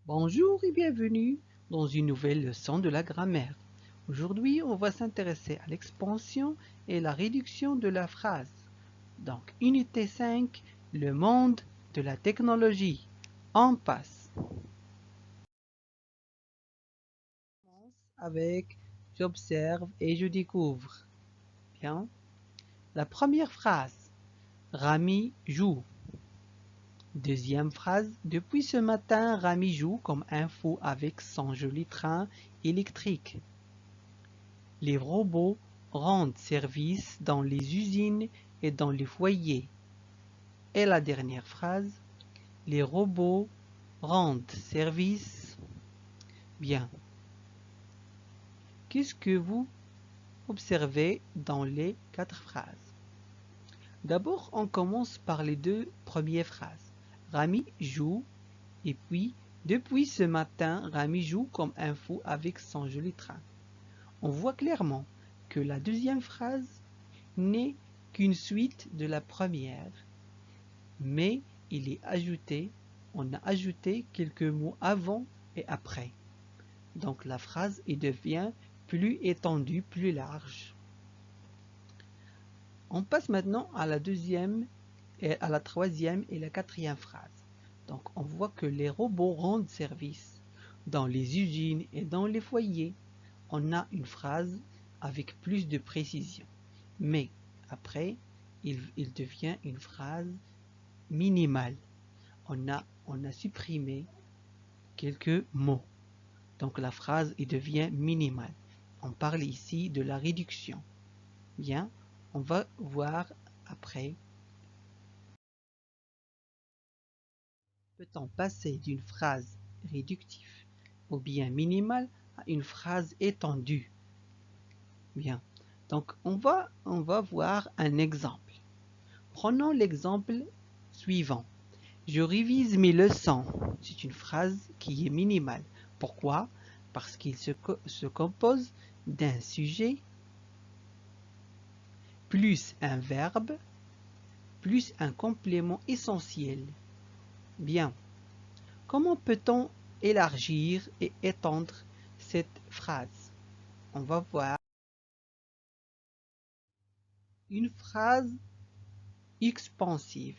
Bonjour et bienvenue dans une nouvelle leçon de la grammaire. Aujourd'hui, on va s'intéresser à l'expansion et la réduction de la phrase. Donc, unité 5, le monde de la technologie. On passe. On commence avec j'observe et je découvre. Bien. La première phrase, Rami joue. Deuxième phrase, depuis ce matin, Rami joue comme un fou avec son joli train électrique. Les robots rendent service dans les usines et dans les foyers. Et la dernière phrase, les robots rendent service. Bien. Qu'est-ce que vous observez dans les 4 phrases? D'abord, on commence par les 2 premières phrases. Rami joue et puis, depuis ce matin, Rami joue comme un fou avec son joli train. On voit clairement que la deuxième phrase n'est qu'une suite de la première, mais on a ajouté quelques mots avant et après. Donc la phrase devient plus étendue, plus large. On passe maintenant à la deuxième, à la troisième et la quatrième phrase. Donc on voit que les robots rendent service dans les usines et dans les foyers. On a une phrase avec plus de précision. Mais après, il devient une phrase minimale. On a supprimé quelques mots. Donc la phrase devient minimale. On parle ici de la réduction. Bien, on va voir après. Peut-on passer d'une phrase réductive ou bien minimale à une phrase étendue? Bien, donc on va voir un exemple. Prenons l'exemple suivant. Je révise mes leçons. C'est une phrase qui est minimale. Pourquoi? Parce qu'il se compose d'un sujet plus un verbe plus un complément essentiel. Bien. Comment peut-on élargir et étendre cette phrase? On va voir une phrase expansive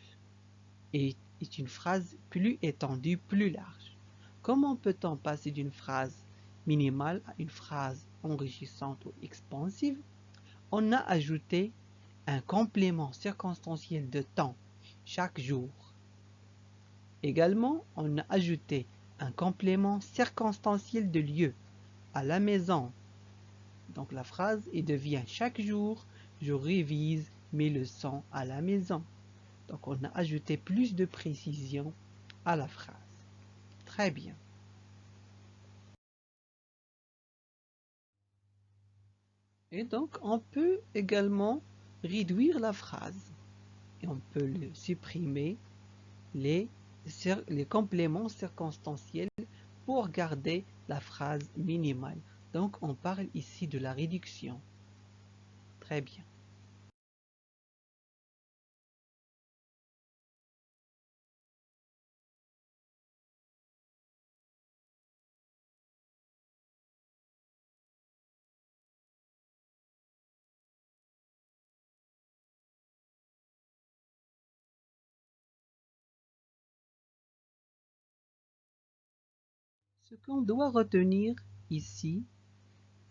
est une phrase plus étendue, plus large. Comment peut-on passer d'une phrase minimale à une phrase enrichissante ou expansive? On a ajouté un complément circonstanciel de temps, chaque jour. Également, on a ajouté un complément circonstanciel de lieu, à la maison. Donc la phrase devient chaque jour, je révise mes leçons à la maison. Donc on a ajouté plus de précision à la phrase. Très bien. Et donc on peut également réduire la phrase. Et on peut supprimer les compléments circonstanciels pour garder la phrase minimale. Donc on parle ici de la réduction. Très bien. Ce qu'on doit retenir ici,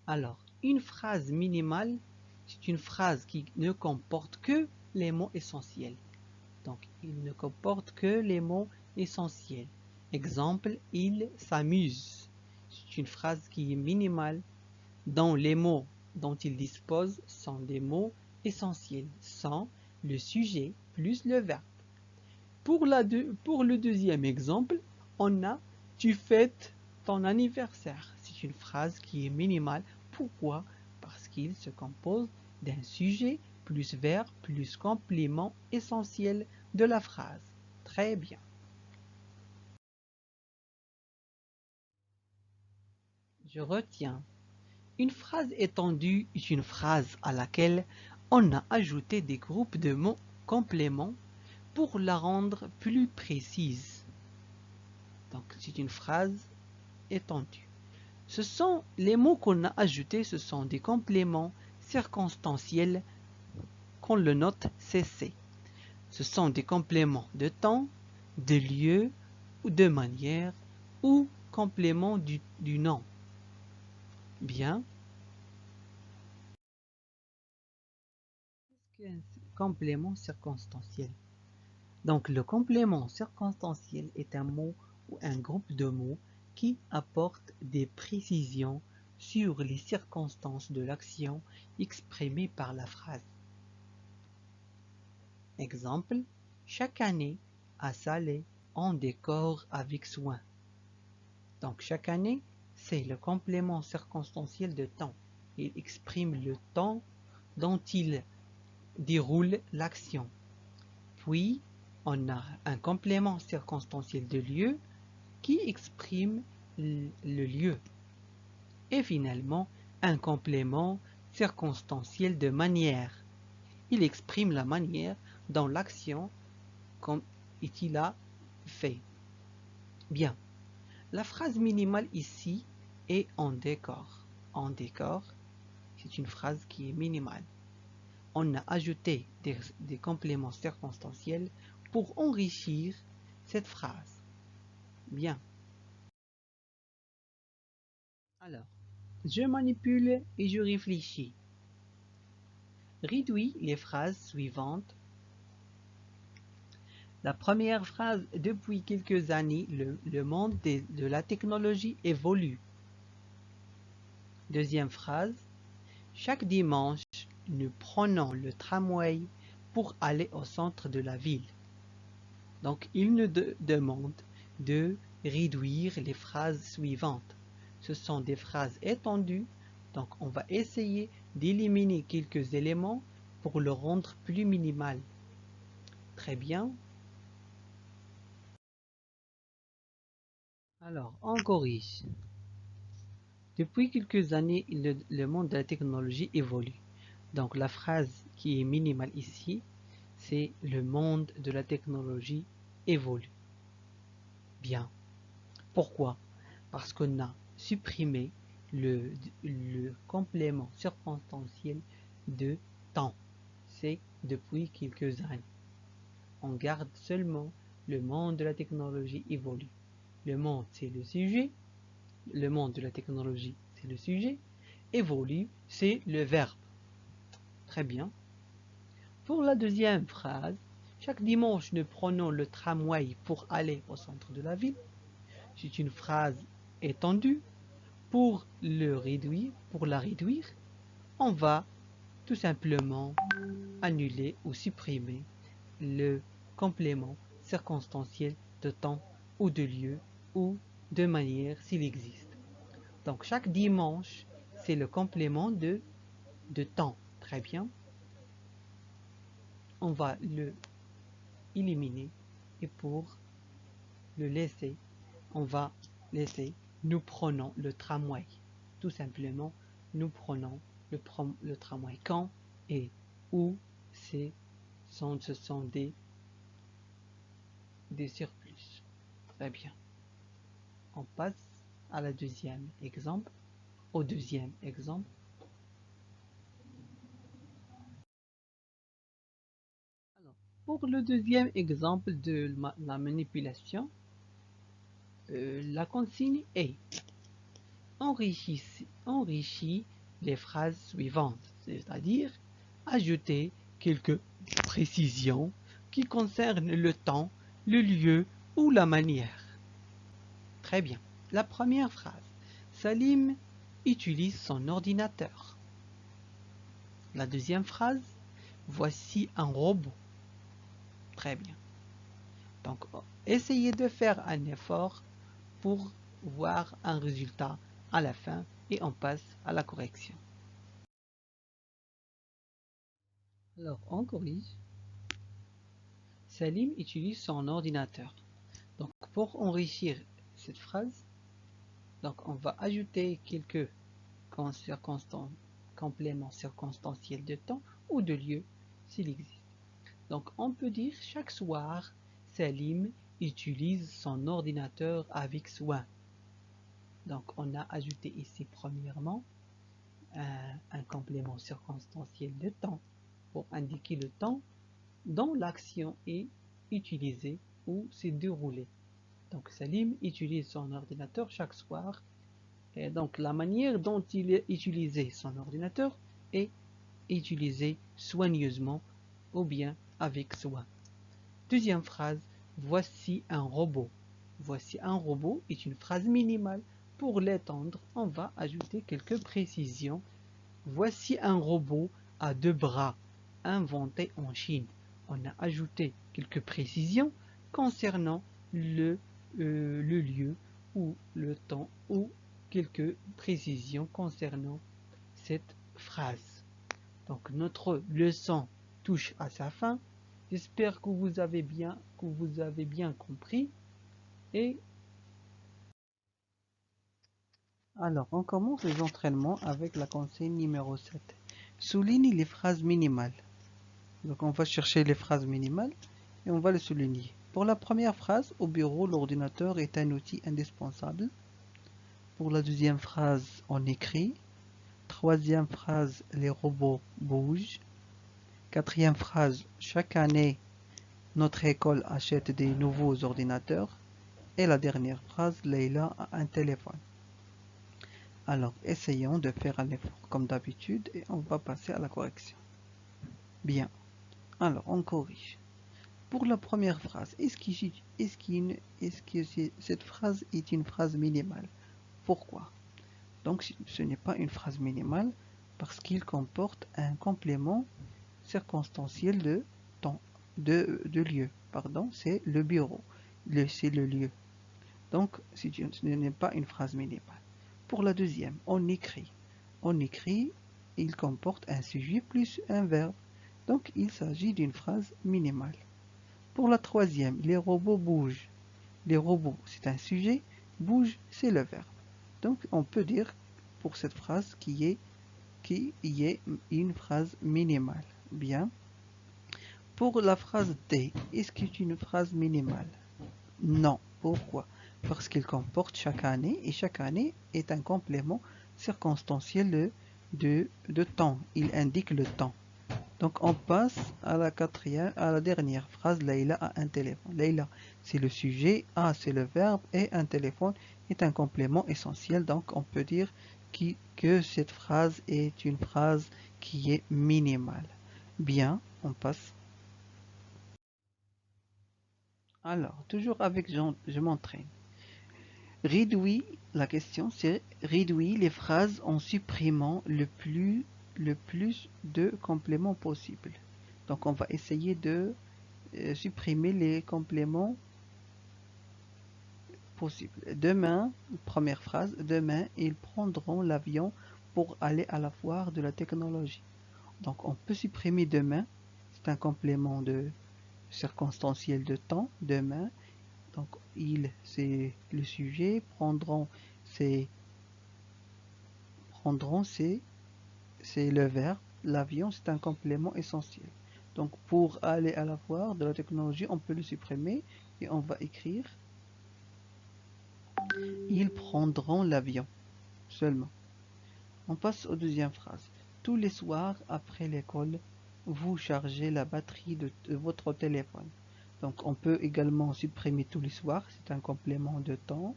alors, une phrase minimale, c'est une phrase qui ne comporte que les mots essentiels. Donc, il ne comporte que les mots essentiels. Exemple, il s'amuse. C'est une phrase qui est minimale, dont les mots dont il dispose sont des mots essentiels, sans le sujet plus le verbe. Pour le deuxième exemple, on a « tu fêtes ton anniversaire ». C'est une phrase qui est minimale. Pourquoi? Parce qu'il se compose d'un sujet plus verbe plus complément essentiel de la phrase. Très bien. Je retiens. Une phrase étendue est une phrase à laquelle on a ajouté des groupes de mots compléments pour la rendre plus précise. Donc c'est une phrase étendue. Ce sont les mots qu'on a ajoutés, ce sont des compléments circonstanciels qu'on le note CC. Ce sont des compléments de temps, de lieu ou de manière ou compléments du nom. Bien. Qu'est-ce qu'un complément circonstanciel? Donc le complément circonstanciel est un mot ou un groupe de mots qui apporte des précisions sur les circonstances de l'action exprimée par la phrase. Exemple, chaque année, à Salé, on décore avec soin. Donc chaque année, c'est le complément circonstanciel de temps. Il exprime le temps dont il déroule l'action. Puis, on a un complément circonstanciel de lieu qui exprime le lieu. Et finalement, un complément circonstanciel de manière. Il exprime la manière dont l'action est-il a fait. Bien. La phrase minimale ici est en décor. En décor, c'est une phrase qui est minimale. On a ajouté des compléments circonstanciels pour enrichir cette phrase. Bien. Alors, je manipule et je réfléchis. Réduis les phrases suivantes. La première phrase, depuis quelques années, le monde de la technologie évolue. Deuxième phrase, chaque dimanche, nous prenons le tramway pour aller au centre de la ville. Donc, il nous demande de réduire les phrases suivantes. Ce sont des phrases étendues, donc on va essayer d'éliminer quelques éléments pour le rendre plus minimal. Très bien. Alors, on corrige. Depuis quelques années, le monde de la technologie évolue. Donc la phrase qui est minimale ici, c'est le monde de la technologie évolue. Bien. Pourquoi? Parce qu'on a supprimé le complément circonstanciel de temps. C'est depuis quelques années. On garde seulement le monde de la technologie évolue. Le monde, c'est le sujet. Le monde de la technologie, c'est le sujet. Évolue, c'est le verbe. Très bien. Pour la deuxième phrase, chaque dimanche nous prenons le tramway pour aller au centre de la ville. C'est une phrase étendue. Pour la réduire, on va tout simplement annuler ou supprimer le complément circonstanciel de temps ou de lieu ou de manière s'il existe. Donc chaque dimanche, c'est le complément de temps. Très bien. On va le éliminer et pour le laisser, on va laisser nous prenons le tramway. Tout simplement, nous prenons le tramway quand et où ce sont des surplus. Très bien. On passe à la deuxième exemple. Au deuxième exemple. Alors, pour le deuxième exemple de la manipulation, la consigne est enrichis les phrases suivantes, c'est-à-dire ajouter quelques précisions qui concernent le temps, le lieu ou la manière. Très bien. La première phrase. Salim utilise son ordinateur. La deuxième phrase. Voici un robot. Très bien. Donc, essayez de faire un effort pour voir un résultat à la fin et on passe à la correction. Alors, on corrige. Salim utilise son ordinateur. Donc, pour enrichir cette phrase, donc on va ajouter quelques compléments circonstanciels de temps ou de lieu s'il existe. Donc, on peut dire chaque soir, Salim utilise son ordinateur avec soin. Donc on a ajouté ici premièrement un complément circonstanciel de temps pour indiquer le temps dont l'action est utilisée ou s'est déroulée. Donc Salim utilise son ordinateur chaque soir. Et donc la manière dont il a utilisé son ordinateur est utilisée soigneusement ou bien avec soin. Deuxième phrase, voici un robot. Voici un robot est une phrase minimale. Pour l'étendre, on va ajouter quelques précisions. Voici un robot à 2 bras, inventé en Chine. On a ajouté quelques précisions concernant le lieu ou le temps ou quelques précisions concernant cette phrase. Donc notre leçon touche à sa fin. J'espère que vous avez bien compris. Et alors, on commence les entraînements avec la consigne numéro 7. Souligne les phrases minimales. Donc on va chercher les phrases minimales et on va les souligner. Pour la première phrase, au bureau, l'ordinateur est un outil indispensable. Pour la deuxième phrase, on écrit. Troisième phrase, les robots bougent. Quatrième phrase, chaque année, notre école achète des nouveaux ordinateurs. Et la dernière phrase, Leïla a un téléphone. Alors, essayons de faire un effort comme d'habitude et on va passer à la correction. Bien. Alors, on corrige. Pour la première phrase, est-ce que cette phrase est une phrase minimale? Pourquoi? Donc, ce n'est pas une phrase minimale parce qu'il comporte un complément circonstanciel de temps, de lieu. Pardon, c'est le bureau. C'est le lieu. Donc, ce n'est pas une phrase minimale. Pour la deuxième, on écrit. On écrit, il comporte un sujet plus un verbe. Donc, il s'agit d'une phrase minimale. Pour la troisième, les robots bougent. Les robots, c'est un sujet. Bouge, c'est le verbe. Donc, on peut dire pour cette phrase qui est une phrase minimale. Bien. Pour la phrase D, est-ce que c'est une phrase minimale? Non. Pourquoi? Parce qu'il comporte chaque année et chaque année est un complément circonstanciel de temps. Il indique le temps. Donc on passe à la dernière phrase. Leïla a un téléphone. Leïla, c'est le sujet, a c'est le verbe et un téléphone est un complément essentiel. Donc on peut dire que cette phrase est une phrase qui est minimale. Bien, on passe. Alors, toujours avec je m'entraîne. Réduis, la question c'est réduis les phrases en supprimant le plus de compléments possible. Donc on va essayer de supprimer les compléments possibles. Demain, première phrase, demain ils prendront l'avion pour aller à la foire de la technologie. Donc on peut supprimer demain, c'est un complément de circonstanciel de temps, demain. Donc ils, c'est le sujet, c'est c'est le verbe, l'avion c'est un complément essentiel. Donc pour aller à la foire de la technologie, on peut le supprimer et on va écrire ils prendront l'avion seulement. On passe aux deuxième phrase. Tous les soirs après l'école, vous chargez la batterie de votre téléphone. Donc on peut également supprimer tous les soirs, c'est un complément de temps.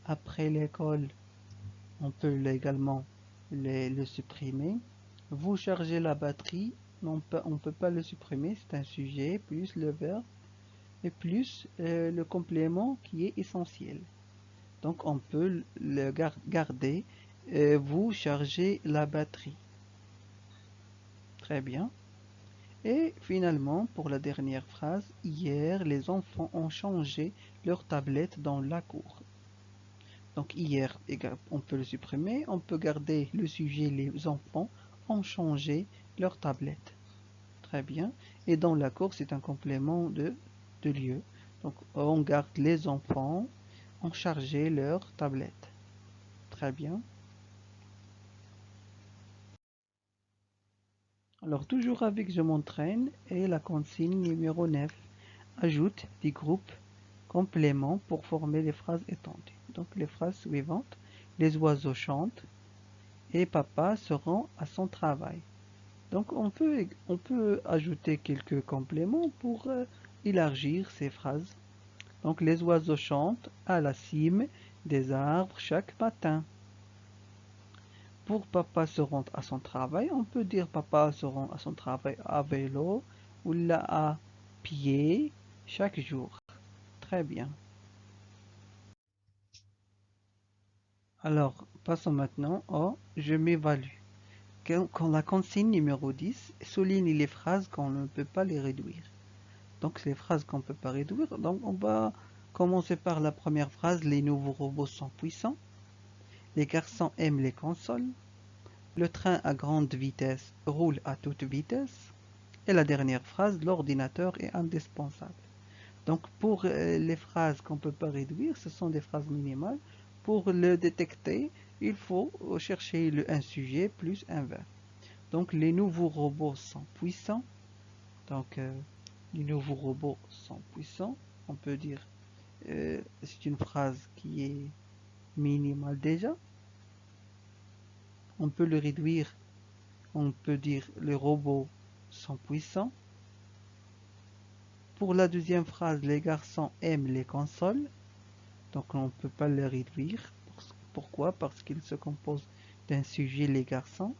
Après l'école, on peut également le supprimer. Vous chargez la batterie, on ne peut pas le supprimer, c'est un sujet, plus le verbe, et plus le complément qui est essentiel. Donc on peut le garder. Vous chargez la batterie. Très bien. Et finalement, pour la dernière phrase, hier, les enfants ont changé leur tablette dans la cour. Donc hier, on peut le supprimer. On peut garder le sujet, les enfants ont changé leur tablette. Très bien. Et dans la cour, c'est un complément de lieu. Donc on garde les enfants ont chargé leur tablette. Très bien. Alors toujours avec je m'entraîne et la consigne numéro 9. Ajoute des groupes compléments pour former les phrases étendues. Donc les phrases suivantes, les oiseaux chantent et papa se rend à son travail. Donc on peut ajouter quelques compléments pour élargir ces phrases. Donc les oiseaux chantent à la cime des arbres chaque matin. Pour papa se rendre à son travail, on peut dire papa se rend à son travail à vélo ou là à pied chaque jour. Très bien. Alors, passons maintenant au je m'évalue. Quand la consigne numéro 10 souligne les phrases qu'on ne peut pas les réduire. Donc, c'est les phrases qu'on ne peut pas réduire. Donc, on va commencer par la première phrase, les nouveaux robots sont puissants. Les garçons aiment les consoles. Le train à grande vitesse roule à toute vitesse. Et la dernière phrase, l'ordinateur est indispensable. Donc pour les phrases qu'on ne peut pas réduire, ce sont des phrases minimales. Pour le détecter, il faut chercher un sujet plus un verbe. Donc les nouveaux robots sont puissants. Donc les nouveaux robots sont puissants. On peut dire, c'est une phrase qui est minimale déjà. On peut le réduire. On peut dire les robots sont puissants. Pour la deuxième phrase, les garçons aiment les consoles. Donc on ne peut pas le réduire. Pourquoi? Parce qu'il se compose d'un sujet les garçons,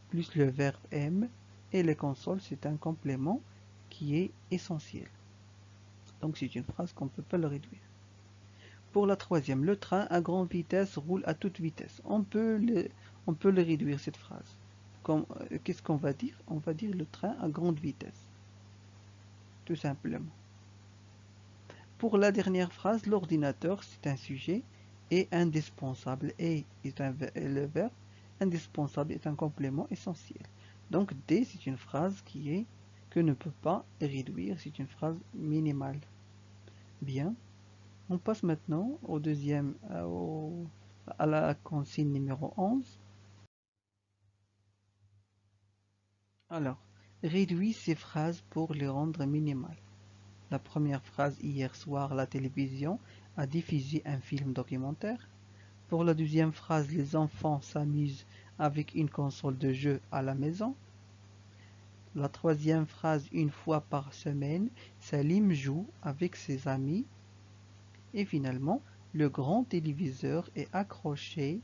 plus le verbe aime, et les consoles c'est un complément qui est essentiel. Donc c'est une phrase qu'on ne peut pas le réduire. Pour la troisième, le train à grande vitesse roule à toute vitesse. On peut le réduire cette phrase. Qu'est-ce qu'on va dire? On va dire le train à grande vitesse. Tout simplement. Pour la dernière phrase, l'ordinateur, c'est un sujet, est indispensable. Et est le verbe. Indispensable est un complément essentiel. Donc D, c'est une phrase que ne peut pas réduire. C'est une phrase minimale. Bien. On passe maintenant au deuxième, à la consigne numéro 11. Alors, réduis ces phrases pour les rendre minimales. La première phrase, hier soir, la télévision a diffusé un film documentaire. Pour la deuxième phrase, les enfants s'amusent avec une console de jeu à la maison. La troisième phrase, une fois par semaine, Salim joue avec ses amis. Et finalement, le grand téléviseur est accroché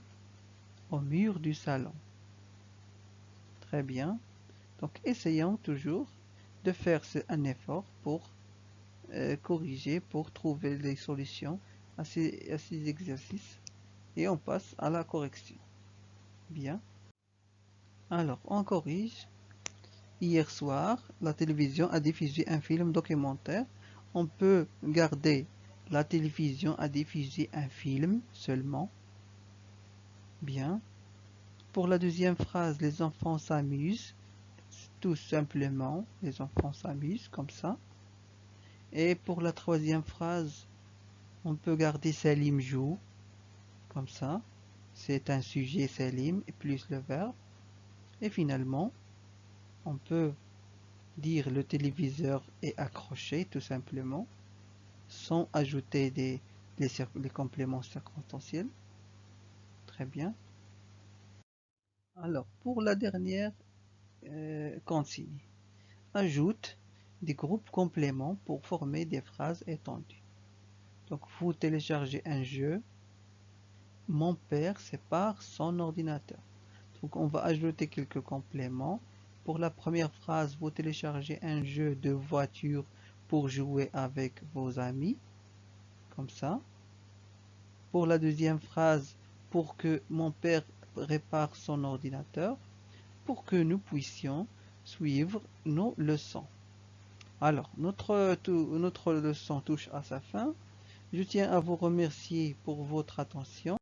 au mur du salon. Très bien. Donc essayons toujours de faire un effort pour corriger, pour trouver les solutions à ces exercices. Et on passe à la correction. Bien. Alors, on corrige. Hier soir, la télévision a diffusé un film documentaire. On peut garder la télévision a diffusé un film seulement. Bien. Pour la deuxième phrase, les enfants s'amusent. Tout simplement, les enfants s'amusent comme ça. Et pour la troisième phrase, on peut garder Salim joue comme ça. C'est un sujet Salim et plus le verbe. Et finalement, on peut dire le téléviseur est accroché tout simplement sans ajouter les compléments circonstanciels. Très bien. Alors, pour la dernière consigne, ajoute des groupes compléments pour former des phrases étendues. Donc, vous téléchargez un jeu. Mon père sépare son ordinateur. Donc, on va ajouter quelques compléments. Pour la première phrase, vous téléchargez un jeu de voiture pour jouer avec vos amis. Comme ça. Pour la deuxième phrase, pour que mon père répare son ordinateur, pour que nous puissions suivre nos leçons. Alors, notre leçon touche à sa fin. Je tiens à vous remercier pour votre attention.